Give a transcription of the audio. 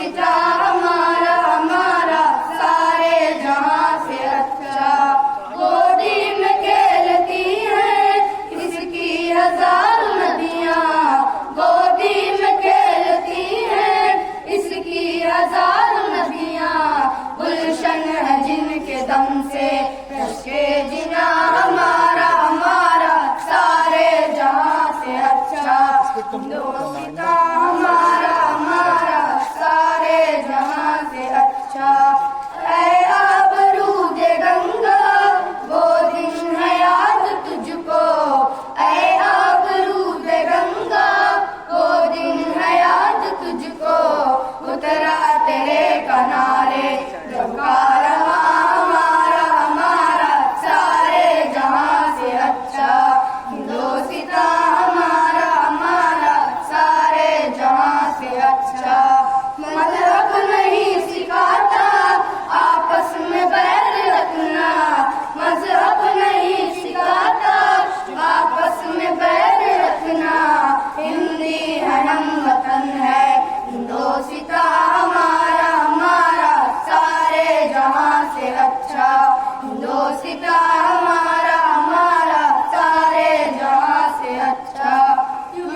सिता हमारा हमारा सारे जहां से अच्छा। गोदी में खेलती हैं इसकी हजार नदियां, गोदी में खेलती हैं इसकी हजार नदियां। गुलशन है जिनके दम से कशके जिना हमारा हमारा सारे जहां से अच्छा। दोस्ता हमारा हमारा सारे जहां से अच्छा। ऐ आबरूद गंगा वो दिन है याद तुझको, ऐ आबरूद गंगा वो दिन है याद तुझको। उतर